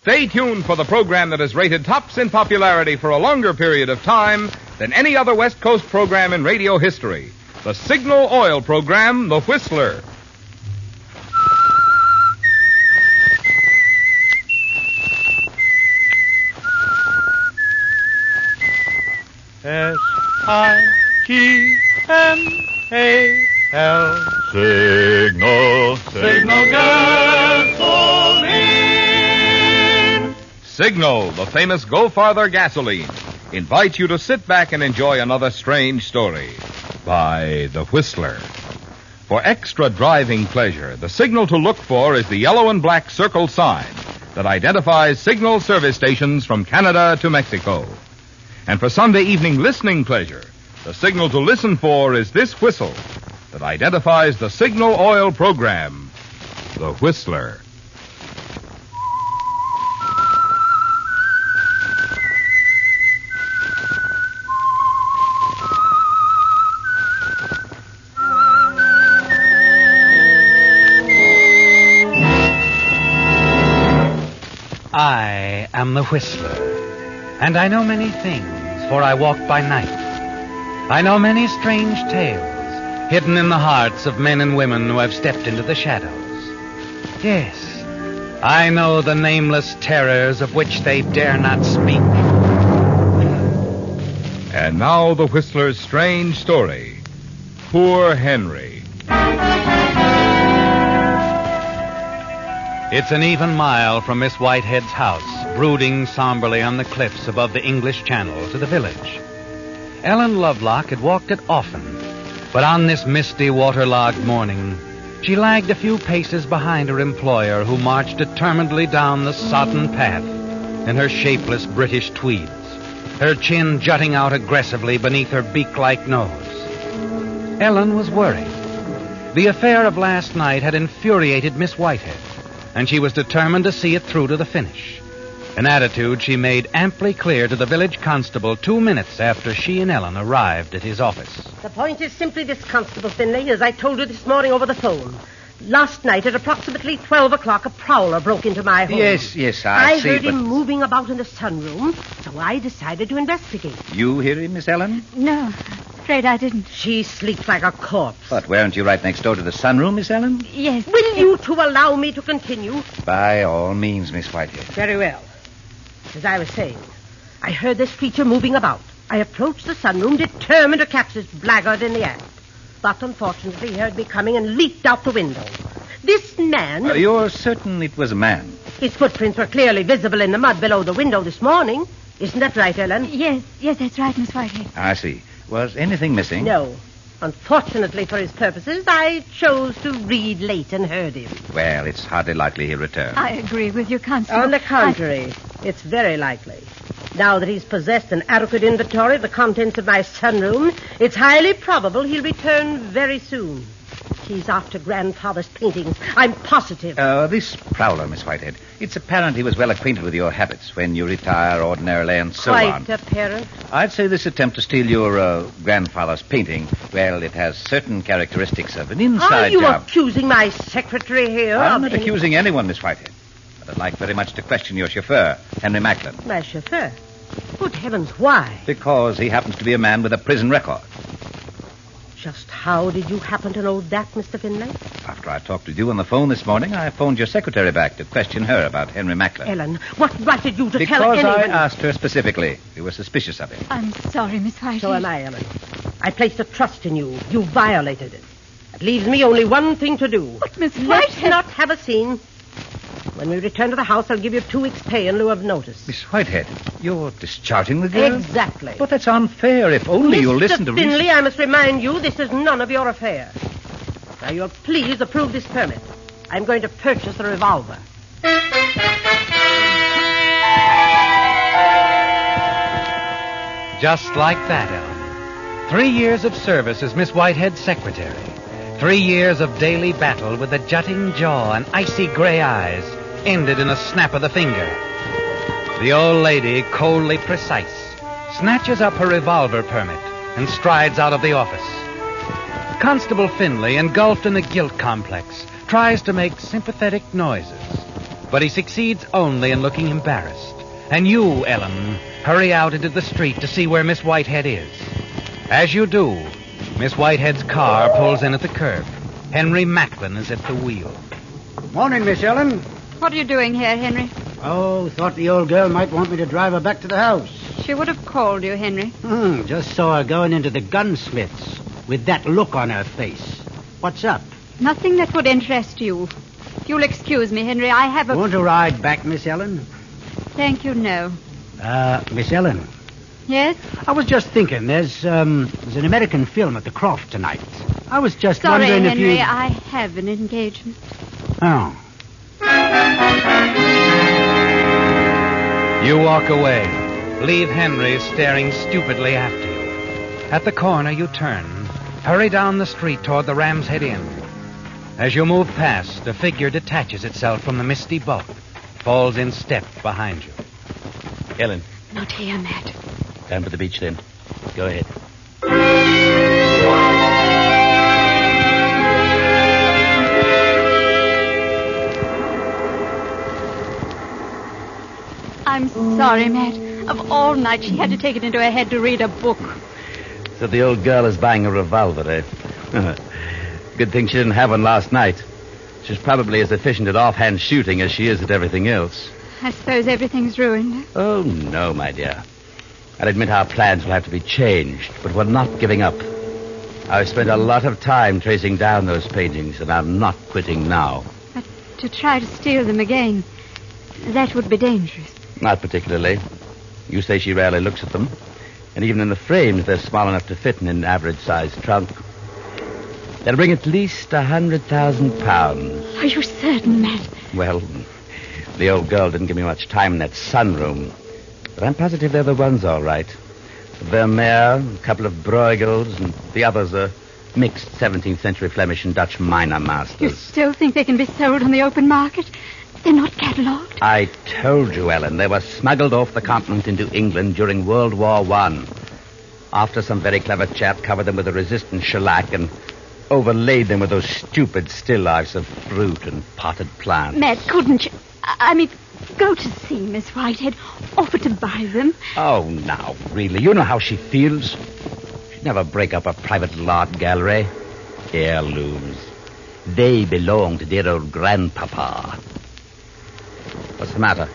Stay tuned for the program that is rated tops in popularity for a longer period of time than any other West Coast program in radio history. The Signal Oil program, The Whistler. S-I-G-N-A-L. Signal. Signal gasoline. Signal, the famous Go Farther gasoline, invites you to sit back and enjoy another strange story by The Whistler. For extra driving pleasure, the signal to look for is the yellow and black circle sign that identifies Signal service stations from Canada to Mexico. And for Sunday evening listening pleasure, the signal to listen for is this whistle that identifies the Signal Oil program, The Whistler. I am the Whistler, and I know many things, for I walk by night. I know many strange tales, hidden in the hearts of men and women who have stepped into the shadows. Yes, I know the nameless terrors of which they dare not speak. And now the Whistler's strange story, Poor Henry. It's an even mile from Miss Whitehead's house, brooding somberly on the cliffs above the English Channel, to the village. Ellen Lovelock had walked it often, but on this misty, waterlogged morning, she lagged a few paces behind her employer, who marched determinedly down the sodden path in her shapeless British tweeds, her chin jutting out aggressively beneath her beak-like nose. Ellen was worried. The affair of last night had infuriated Miss Whitehead, and she was determined to see it through to the finish. An attitude she made amply clear to the village constable 2 minutes after she and Ellen arrived at his office. The point is simply this, Constable Finlay, as I told you this morning over the phone. Last night at approximately 12 o'clock, a prowler broke into my home. Yes, I heard him moving about in the sunroom, so I decided to investigate. You hear him, Miss Ellen? No, afraid I didn't. She sleeps like a corpse. But weren't you right next door to the sunroom, Miss Ellen? Yes. Will you two allow me to continue? By all means, Miss Whitehead. Very well. As I was saying, I heard this creature moving about. I approached the sunroom, determined to catch this blackguard in the act. But unfortunately, he heard me coming and leaped out the window. This man... You're certain it was a man? His footprints were clearly visible in the mud below the window this morning. Isn't that right, Ellen? Yes, that's right, Miss Whitehead. I see. Was anything missing? No. Unfortunately for his purposes, I chose to read late and heard him. Well, it's hardly likely he'll return. I agree with you, Constable. On the contrary, it's very likely. Now that he's possessed an adequate inventory of the contents of my sunroom, it's highly probable he'll return very soon. He's after Grandfather's paintings. I'm positive. This prowler, Miss Whitehead, it's apparent he was well acquainted with your habits when you retire ordinarily and so on. Quite apparent. I'd say this attempt to steal your grandfather's painting, well, it has certain characteristics of an inside job. Are you job. accusing my secretary here? I'm not accusing anyone, Miss Whitehead. But I'd like very much to question your chauffeur, Henry Macklin. My chauffeur? Good heavens, why? Because he happens to be a man with a prison record. Just how did you happen to know that, Mr. Finlay? After I talked with you on the phone this morning, I phoned your secretary back to question her about Henry Macklin. Ellen, what right did you to because tell anyone? I asked her specifically. You were suspicious of him. I'm sorry, Miss Whitehead. So am I, Ellen. I placed a trust in you. You violated it. It leaves me only one thing to do. But, Miss Let's Whitehead... not have a scene. When we return to the house, I'll give you 2 weeks' pay in lieu of notice. Miss Whitehead, you're discharging the girl? Exactly. But that's unfair. If only you'll listen to Mr. Finlay, reason. I must remind you, this is none of your affair. Now, you'll please approve this permit. I'm going to purchase a revolver. Just like that, Ellen. 3 years of service as Miss Whitehead's secretary. 3 years of daily battle with a jutting jaw and icy gray eyes ended in a snap of the finger. The old lady, coldly precise, snatches up her revolver permit and strides out of the office. Constable Finlay, engulfed in a guilt complex, tries to make sympathetic noises. but he succeeds only in looking embarrassed. And you, Ellen, hurry out into the street to see where Miss Whitehead is. As you do, Miss Whitehead's car pulls in at the curb. Henry Macklin is at the wheel. Morning, Miss Ellen. What are you doing here, Henry? Oh, thought the old girl might want me to drive her back to the house. She would have called you, Henry. Just saw her going into the gunsmith's with that look on her face. What's up? Nothing that would interest you. If you'll excuse me, Henry, I have a... Want to ride back, Miss Ellen? Thank you, no. Miss Ellen. Yes? I was just thinking, there's an American film at the Croft tonight. I was just Sorry, wondering if you... Henry, I have an engagement. Oh. You walk away. Leave Henry staring stupidly after you. At the corner, you turn. Hurry down the street toward the Ram's Head Inn. As you move past, a figure detaches itself from the misty bulk. Falls in step behind you. Ellen, Not here, Matt. down to the beach then. Go ahead. I'm sorry, Matt. Of all nights, she had to take it into her head to read a book. So the old girl is buying a revolver, eh? Good thing she didn't have one last night. She's probably as efficient at offhand shooting as she is at everything else. I suppose everything's ruined. Oh, no, my dear. I'll admit our plans will have to be changed, but we're not giving up. I've spent a lot of time tracing down those paintings, and I'm not quitting now. But to try to steal them again, that would be dangerous. Not particularly. You say she rarely looks at them. And even in the frames, they're small enough to fit in an average-sized trunk. They'll bring at least £100,000. Are you certain, Matt? Well, the old girl didn't give me much time in that sunroom. But I'm positive they're the ones, all right. Vermeer, a couple of Bruegels, and the others are mixed 17th century Flemish and Dutch minor You masters. still think they can be sold on the open market? They're not catalogued? I told you, Ellen, they were smuggled off the continent into England during World War I. After some very clever chap covered them with a resistant shellac and overlaid them with those stupid still lifes of fruit and potted plants. Matt, couldn't you... I mean, go to see Miss Whitehead. Offer to buy them. Oh, now, really, you know how she feels. She'd never break up a private art gallery. Heirlooms. They belong to dear old grandpapa. What's the matter?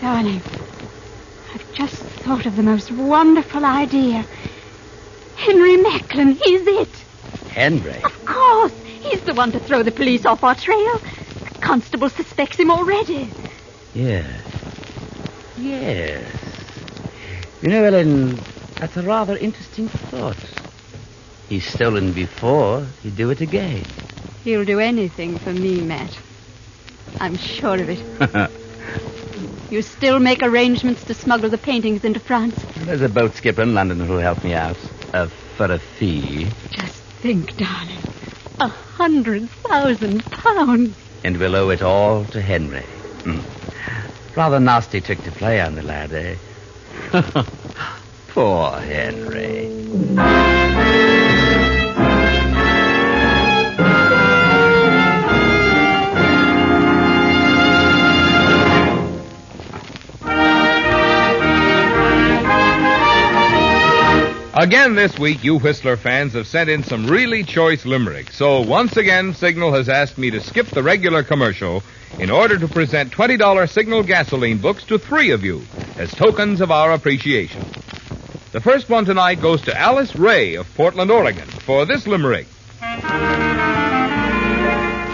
Darling, I've just thought of the most wonderful idea. Henry Macklin, he's it. Henry? Of course. He's the one to throw the police off our trail. The constable suspects him already. Yes. You know, Ellen, that's a rather interesting thought. He's stolen before. He'd do it again. He'll do anything for me, Matt. I'm sure of it. You still make arrangements to smuggle the paintings into France? There's a boat skipper in London who'll help me out. For a fee. Just think, darling. £100,000. And we'll owe it all to Henry. Rather nasty trick to play on the lad, eh? Poor Henry. Again this week, you Whistler fans have sent in some really choice limericks. So once again, Signal has asked me to skip the regular commercial in order to present $20 Signal gasoline books to 3 of you as tokens of our appreciation. The first one tonight goes to Alice Ray of Portland, Oregon, for this limerick.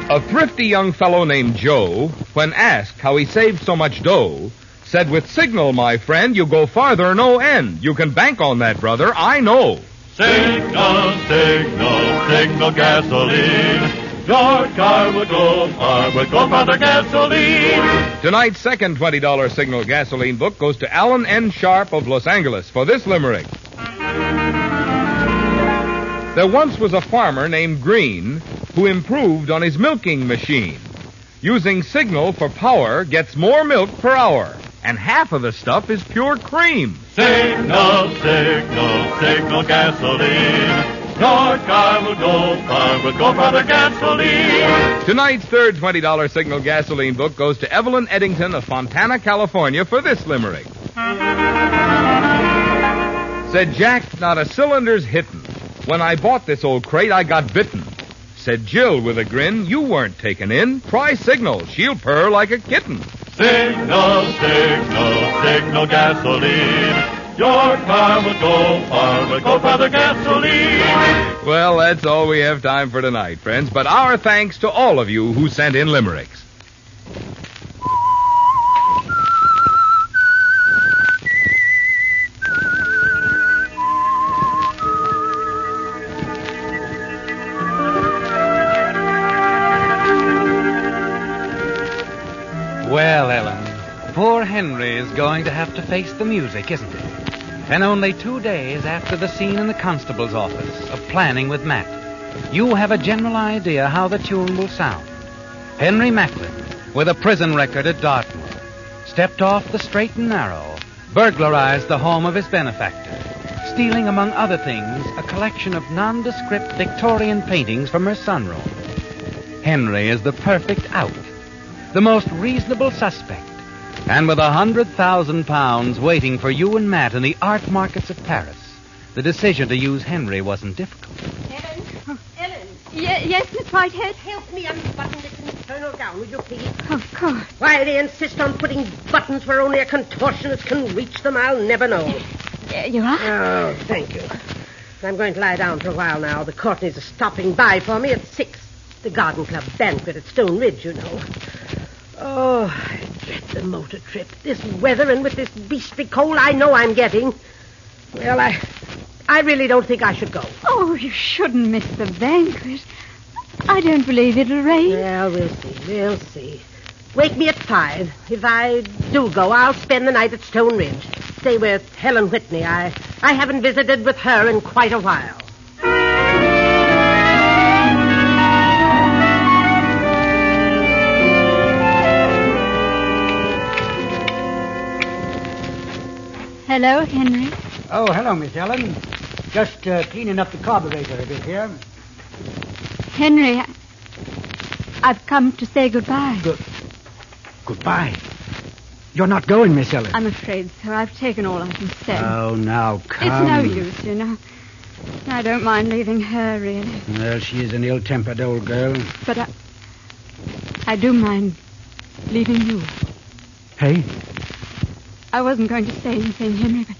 A thrifty young fellow named Joe, when asked how he saved so much dough, said, with Signal, my friend, you go farther, no end. You can bank on that, brother, I know. Signal, signal, signal gasoline. Your car will go far with go farther gasoline. Tonight's second $20 Signal gasoline book goes to Alan N. Sharp of Los Angeles for this limerick. There once was a farmer named Green who improved on his milking machine. Using Signal for power gets more milk per hour. And half of the stuff is pure cream. Signal, signal, signal gasoline. Your car will go far with Go Farther Gasoline. Tonight's third $20 Signal gasoline book goes to Evelyn Eddington of Fontana, California for this limerick. Said Jack, not a cylinder's hittin'. When I bought this old crate, I got bitten. Said Jill with a grin, you weren't taken in. Try Signal, she'll purr like a kitten. Signal, signal, signal gasoline. Your car will go far with Go Farther Gasoline. Well, that's all we have time for tonight, friends. But our thanks to all of you who sent in limericks. Well, Ellen, poor Henry is going to have to face the music, isn't it? And only 2 days after the scene in the constable's office of planning with Matt, you have a general idea how the tune will sound. Henry Macklin, with a prison record at Dartmoor, stepped off the straight and narrow, burglarized the home of his benefactor, stealing, among other things, a collection of nondescript Victorian paintings from her sunroom. Henry is the perfect out, the most reasonable suspect. And with £100,000 waiting for you and Matt in the art markets of Paris, the decision to use Henry wasn't difficult. Ellen? Ellen? Yes, Miss Whitehead? Help me unbutton this infernal gown, will you please? Of course. Why they insist on putting buttons where only a contortionist can reach them, I'll never know. There you are. Oh, thank you. I'm going to lie down for a while now. The Courtneys are stopping by for me at 6. The Garden Club banquet at Stone Ridge, you know. Oh, I dread the motor trip. This weather and with this beastly cold I know I'm getting. Well, I really don't think I should go. Oh, you shouldn't miss the banquet. I don't believe it'll rain. Well, we'll see. Wake me at 5. If I do go, I'll spend the night at Stone Ridge. Stay with Helen Whitney. I haven't visited with her in quite a while. Hello, Henry. Oh, hello, Miss Ellen. Just cleaning up the carburetor a bit here. Henry, I've come to say goodbye. Goodbye. You're not going, Miss Ellen. I'm afraid so. I've taken all I can say. Oh, now, come. It's no use, you know. I don't mind leaving her, really. Well, she is an ill-tempered old girl. But I do mind leaving you. Hey? I wasn't going to say anything, Henry, but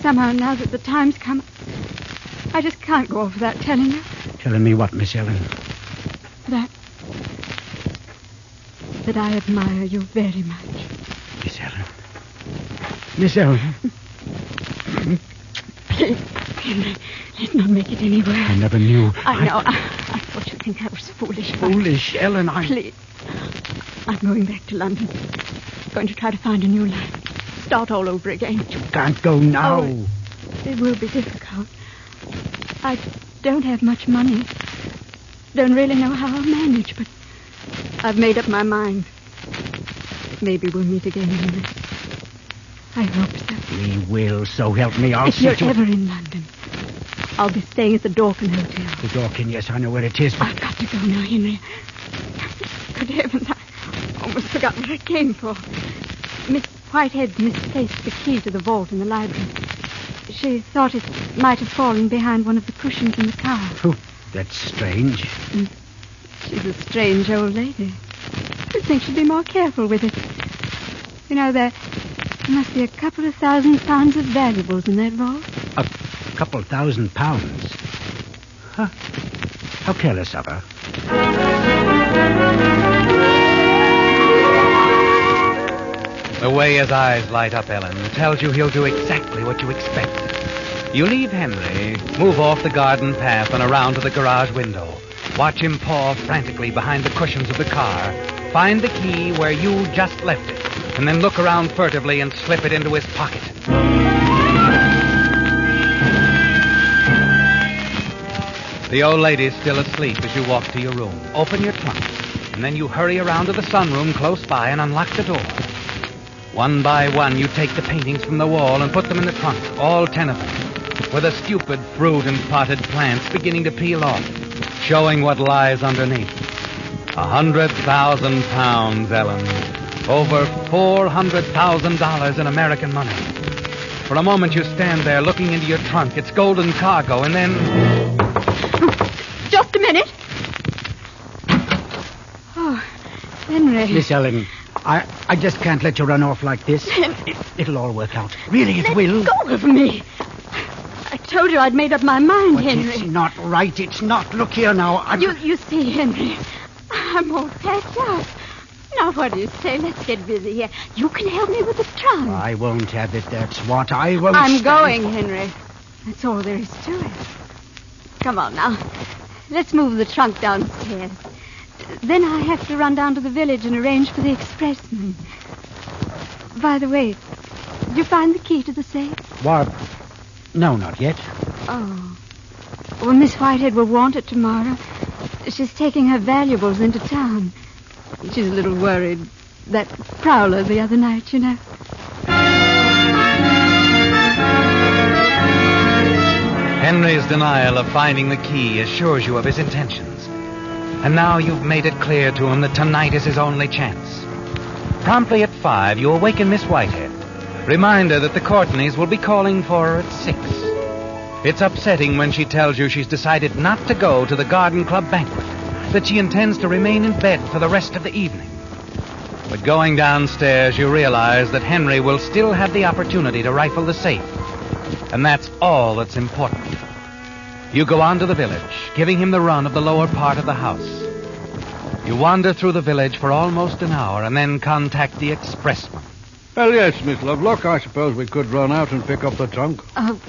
somehow now that the time's come, I just can't go off without telling you. Telling me what, Miss Ellen? That I admire you very much. Miss Ellen. Miss Ellen. Please, Henry, let's not make it any worse. I never knew. I know. I thought you'd think I was foolish. Foolish, Ellen, Please. I'm going back to London. Going to try to find a new life. Start all over again. You can't go now. Oh, it will be difficult. I don't have much money. Don't really know how I'll manage, but I've made up my mind. Maybe we'll meet again, Henry. I hope so. We will, so help me. I'll if see you're you. ever in London, I'll be staying at the Dorkin Hotel. The Dorkin, yes, I know where it is. But I've got to go now, Henry. Good heavens, I almost forgot what I came for. Miss Whitehead misplaced the key to the vault in the library. She thought it might have fallen behind one of the cushions in the car. Oh, that's strange. She's a strange old lady. You'd think she'd be more careful with it. You know, there must be a couple of £1,000 of valuables in that vault. A couple £1,000? Huh? How careless of her. The way his eyes light up, Ellen, tells you he'll do exactly what you expect. You leave Henry, move off the garden path and around to the garage window. Watch him paw frantically behind the cushions of the car, find the key where you just left it, and then look around furtively and slip it into his pocket. The old lady's still asleep as you walk to your room. Open your trunk, and then you hurry around to the sunroom close by and unlock the door. One by one, you take the paintings from the wall and put them in the trunk, all 10 of them. with the stupid fruit and potted plants beginning to peel off, showing what lies underneath. 100,000 pounds, Ellen. Over $400,000 in American money. For a moment you stand there looking into your trunk, its golden cargo, and then... Just a minute. Oh, Henry. Miss Ellen, I just can't let you run off like this. It'll all work out. Really, it will. Let go of me. I told you I'd made up my mind, But Henry. it's not right. It's not. Look here now. You see, Henry, I'm all packed up. Now, what do you say? Let's get busy here. You can help me with the trunk. I won't have it, that's what. I won't I'm stand going, for- Henry. That's all there is to it. Come on now. Let's move the trunk downstairs. Then I have to run down to the village and arrange for the expressman. By the way, did you find the key to the safe? What? No, not yet. Oh. Well, Miss Whitehead will want it tomorrow. She's taking her valuables into town. She's a little worried. That prowler the other night, you know. Henry's denial of finding the key assures you of his intentions. And now you've made it clear to him that tonight is his only chance. Promptly at 5, you awaken Miss Whitehead. Remind her that the Courtneys will be calling for her at 6. It's upsetting when she tells you she's decided not to go to the Garden Club banquet, that she intends to remain in bed for the rest of the evening. But going downstairs, you realize that Henry will still have the opportunity to rifle the safe. And that's all that's important. You go on to the village, giving him the run of the lower part of the house. You wander through the village for almost an hour and then contact the expressman. Well, yes, Miss Lovelock, I suppose we could run out and pick up the trunk.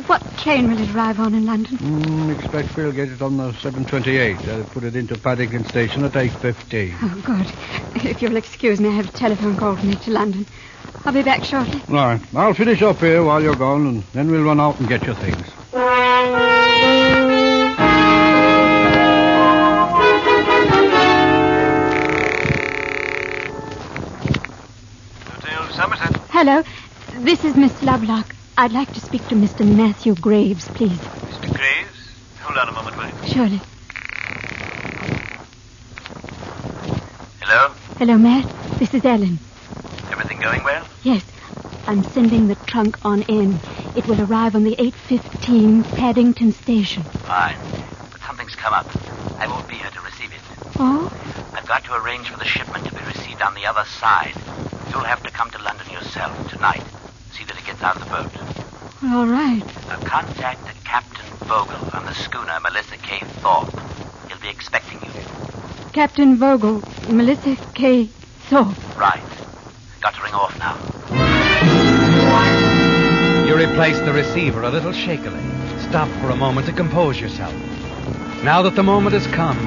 What train will it arrive on in London? Expect we'll get it on the 7:28. Put it into Paddington Station at 8:15. Oh, good. If you'll excuse me, I have a telephone call to make to London. I'll be back shortly. Right. I'll finish up here while you're gone, and then we'll run out and get your things. Hello. This is Miss Lovelock. I'd like to speak to Mr. Matthew Graves, please. Mr. Graves? Hold on a moment, will you? Surely. Hello? Hello, Matt. This is Ellen. Everything going well? Yes. I'm sending the trunk on in. It will arrive on the 8:15 Paddington Station. Fine. But something's come up. I won't be here to receive it. Oh? I've got to arrange for the shipment to be received on the other side. You'll have to come to London yourself tonight. See that it gets out of the boat. All right. Now contact Captain Vogel on the schooner Melissa K. Thorpe. He'll be expecting you. Captain Vogel, Melissa K. Thorpe. Right. Got to ring off now. You replace the receiver a little shakily. Stop for a moment to compose yourself. Now that the moment has come,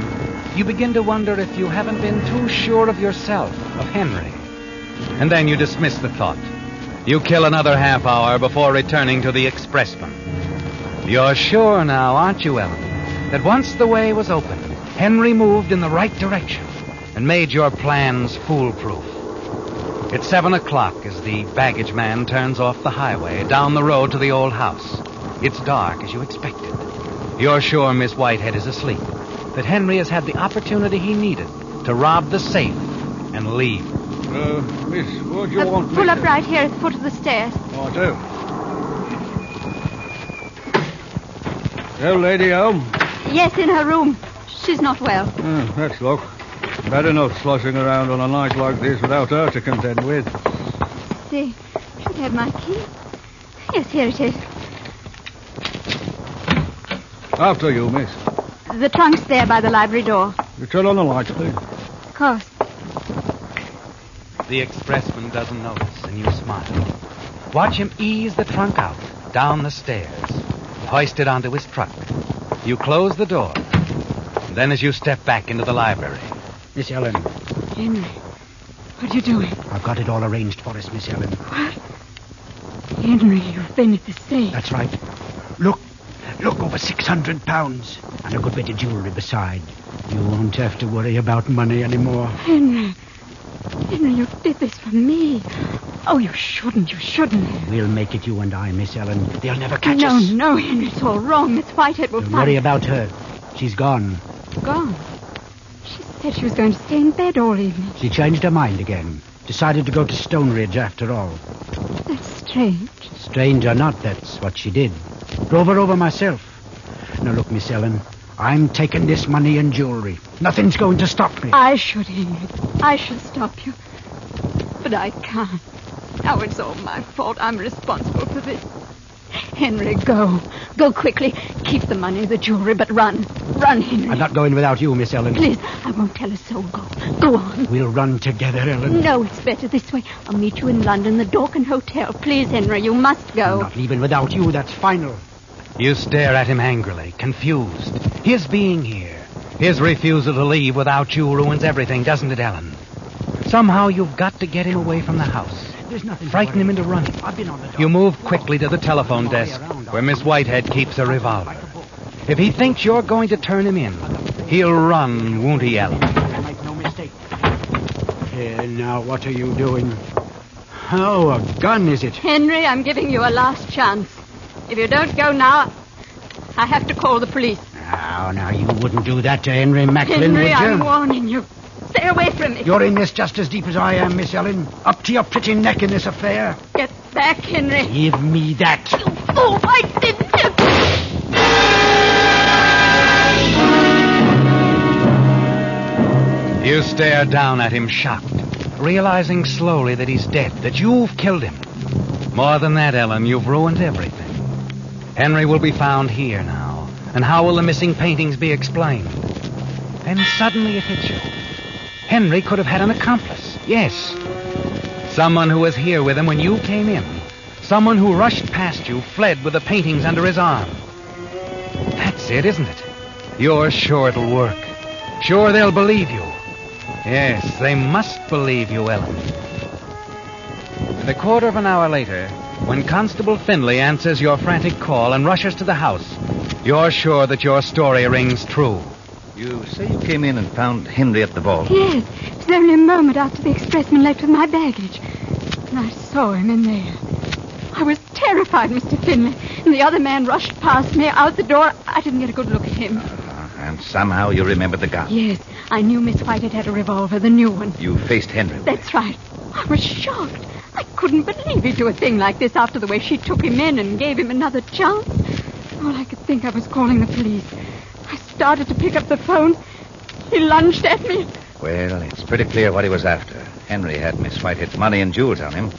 you begin to wonder if you haven't been too sure of yourself, of Henry. And then you dismiss the thought. You kill another half hour before returning to the expressman. You're sure now, aren't you, Ellen, that once the way was open, Henry moved in the right direction and made your plans foolproof. It's 7 o'clock as the baggage man turns off the highway down the road to the old house. It's dark as you expected. You're sure Miss Whitehead is asleep, that Henry has had the opportunity he needed to rob the safe and leave. Miss, what do you want? Pull up right here at the foot of the stairs. Oh, I do. The old lady home? Yes, in her room. She's not well. That's luck. Bad enough sloshing around on a night like this without her to contend with. See, should have my key. Yes, here it is. After you, miss. The trunk's there by the library door. You turn on the lights, please. Of course. The expressman doesn't notice, and you smile. Watch him ease the trunk out, down the stairs, hoist it onto his truck. You close the door. And then as you step back into the library... Miss Ellen, Henry, what are you doing? I've got it all arranged for us, Miss Ellen. What? Henry, you've been at the safe. That's right. Look, over £600. And a good bit of jewelry beside. You won't have to worry about money anymore. Henry, you did this for me. Oh, you shouldn't. We'll make it you and I, Miss Ellen. They'll never catch us. No, Henry, it's all wrong. Miss Whitehead will Don't find... worry about her. She's gone. Gone? She said she was going to stay in bed all evening. She changed her mind again. Decided to go to Stonebridge after all. That's strange. Strange or not, that's what she did. Drove her over myself. Now, look, Miss Ellen, I'm taking this money and jewelry. Nothing's going to stop me. I should, Henry. I should stop you. But I can't. Now it's all my fault. I'm responsible for this. Henry, go. Go quickly. Keep the money, the jewelry, but run. Run, Henry. I'm not going without you, Miss Ellen. Please, I won't tell a soul. Go. Go on. We'll run together, Ellen. No, it's better this way. I'll meet you in London, the Dorkin Hotel. Please, Henry, you must go. I'm not leaving without you. That's final. You stare at him angrily, confused. His being here, his refusal to leave without you ruins everything, doesn't it, Ellen? Somehow you've got to get him away from the house. There's nothing. Frighten him into running. I've been on the You move quickly to the telephone desk where Miss Whitehead keeps a revolver. If he thinks you're going to turn him in, he'll run, won't he, Ellen? Make no mistake. Now, what are you doing? Oh, a gun, is it? Henry, I'm giving you a last chance. If you don't go now, I have to call the police. Now, you wouldn't do that to Henry Macklin, Henry, would you? I'm warning you. Stay away from me. You're in this just as deep as I am, Miss Ellen. Up to your pretty neck in this affair. Get back, Henry. Give me that. You fool, I didn't. You stare down at him, shocked, realizing slowly that he's dead, that you've killed him. More than that, Ellen, you've ruined everything. Henry will be found here now, and how will the missing paintings be explained? Then suddenly it hits you. Henry could have had an accomplice. Yes. Someone who was here with him when you came in. Someone who rushed past you, fled with the paintings under his arm. That's it, isn't it? You're sure it'll work. Sure they'll believe you. Yes, they must believe you, Ellen. And a quarter of an hour later, when Constable Finlay answers your frantic call and rushes to the house, you're sure that your story rings true. You say you came in and found Henry at the vault? Yes, it was only a moment after the expressman left with my baggage. And I saw him in there. I was terrified, Mr. Finlay. And the other man rushed past me out the door. I didn't get a good look at him. And somehow you remembered the gun? Yes, I knew Miss Whitehead had a revolver, the new one. You faced Henry? That's right. I was shocked. I couldn't believe he'd do a thing like this after the way she took him in and gave him another chance. All I could think of was calling the police. I started to pick up the phone. He lunged at me. Well, it's pretty clear what he was after. Henry had Miss Whitehead's money and jewels on him.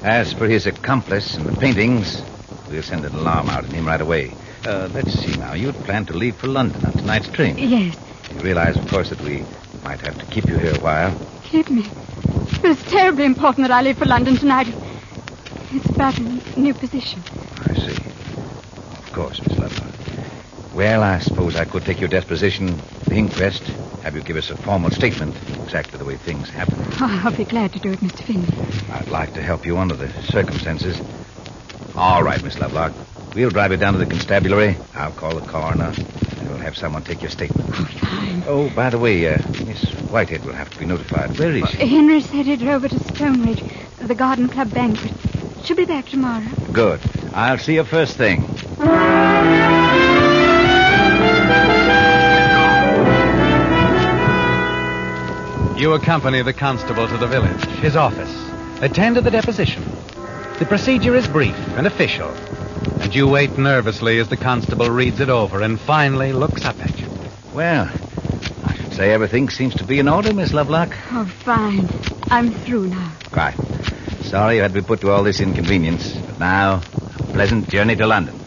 As for his accomplice and the paintings, we'll send an alarm out on him right away. Let's see now. You'd planned to leave for London on tonight's train. Yes. You realize, of course, that we might have to keep you here a while. Keep me? But it's terribly important that I leave for London tonight. It's about a new position. I see. Of course, Miss Lovelock. Well, I suppose I could take your deposition at the inquest, have you give us a formal statement, exactly the way things happen. Oh, I'll be glad to do it, Mr. Finlay. I'd like to help you under the circumstances. All right, Miss Lovelock. We'll drive you down to the constabulary. I'll call the coroner, and we'll have someone take your statement. Oh, fine. Oh, by the way, Miss Whitehead will have to be notified. Where is she? Henry said he drove her to Stonebridge, the Garden Club banquet. She'll be back tomorrow. Good. I'll see you first thing. You accompany the constable to the village, his office. Attend to the deposition. The procedure is brief and official, and you wait nervously as the constable reads it over and finally looks up at you. Well, I should say everything seems to be in order, Miss Lovelock. Oh, fine. I'm through now. Right. Sorry you had to be put to all this inconvenience, but now, a pleasant journey to London.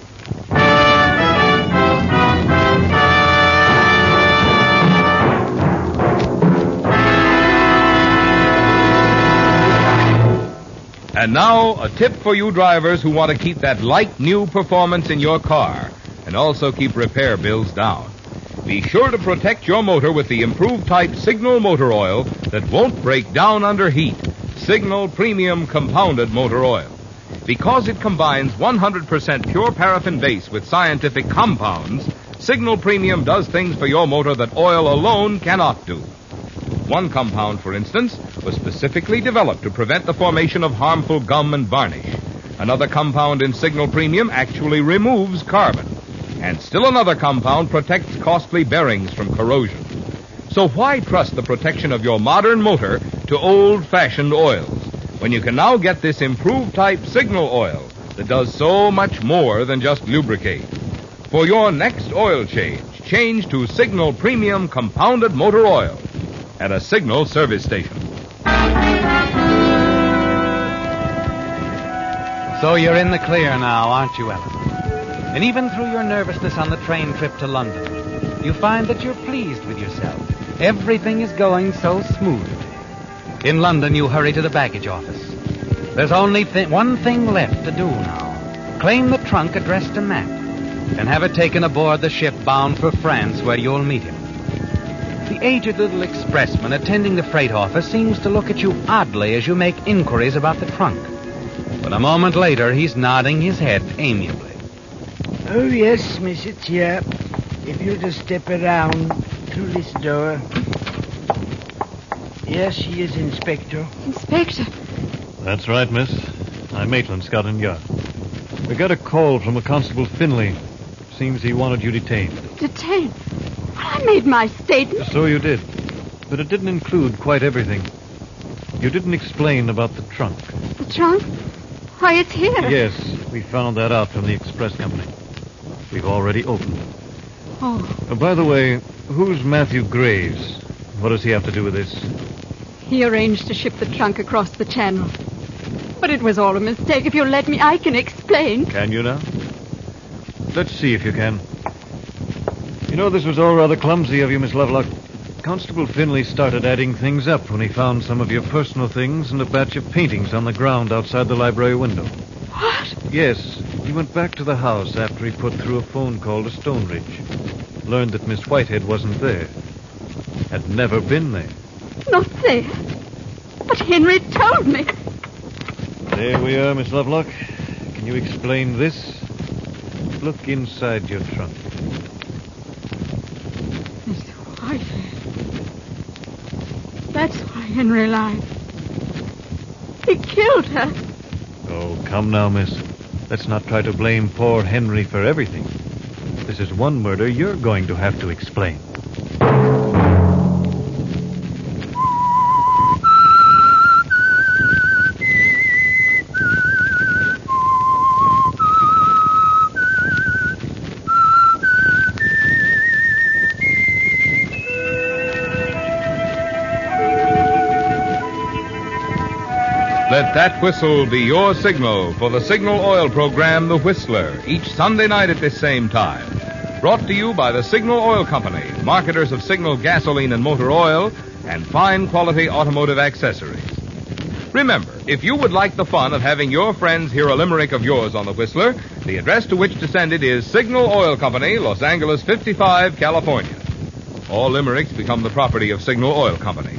And now, a tip for you drivers who want to keep that light new performance in your car and also keep repair bills down. Be sure to protect your motor with the improved type Signal motor oil that won't break down under heat. Signal Premium Compounded Motor Oil. Because it combines 100% pure paraffin base with scientific compounds, Signal Premium does things for your motor that oil alone cannot do. One compound, for instance, was specifically developed to prevent the formation of harmful gum and varnish. Another compound in Signal Premium actually removes carbon. And still another compound protects costly bearings from corrosion. So why trust the protection of your modern motor to old-fashioned oils when you can now get this improved type Signal oil that does so much more than just lubricate? For your next oil change to Signal Premium Compounded Motor Oil at a Signal service station. So you're in the clear now, aren't you, Ellen? And even through your nervousness on the train trip to London, you find that you're pleased with yourself. Everything is going so smoothly. In London, you hurry to the baggage office. There's only one thing left to do now. Claim the trunk addressed to Matt and have it taken aboard the ship bound for France where you'll meet him. The aged little expressman attending the freight office seems to look at you oddly as you make inquiries about the trunk. But a moment later, he's nodding his head amiably. Oh, yes, miss, it's here. If you'll just step around through this door. Yes, he is, Inspector. Inspector? That's right, miss. I'm Maitland, Scotland Yard. We got a call from a Constable Finley. Seems he wanted you detained. Detained? Well, I made my statement. So you did. But it didn't include quite everything. You didn't explain about the trunk. The trunk? Why, it's here. Yes, we found that out from the express company. We've already opened it. Oh. By the way, who's Matthew Graves? What does he have to do with this? He arranged to ship the trunk across the channel. But it was all a mistake. If you'll let me, I can explain. Can you now? Let's see if you can. You know, this was all rather clumsy of you, Miss Lovelock. Constable Finley started adding things up when he found some of your personal things and a batch of paintings on the ground outside the library window. What? Yes, he went back to the house after he put through a phone call to Stonebridge. Learned that Miss Whitehead wasn't there. Had never been there. Not there? But Henry told me. There we are, Miss Lovelock. Can you explain this? Look inside your trunk. Miss Whitehead. That's why Henry lied. He killed her. Oh, come now, miss. Let's not try to blame poor Henry for everything. This is one murder you're going to have to explain. Let that whistle be your signal for the Signal Oil program, The Whistler, each Sunday night at this same time. Brought to you by the Signal Oil Company, marketers of Signal gasoline and motor oil, and fine quality automotive accessories. Remember, if you would like the fun of having your friends hear a limerick of yours on The Whistler, the address to which to send it is Signal Oil Company, Los Angeles 55, California. All limericks become the property of Signal Oil Company.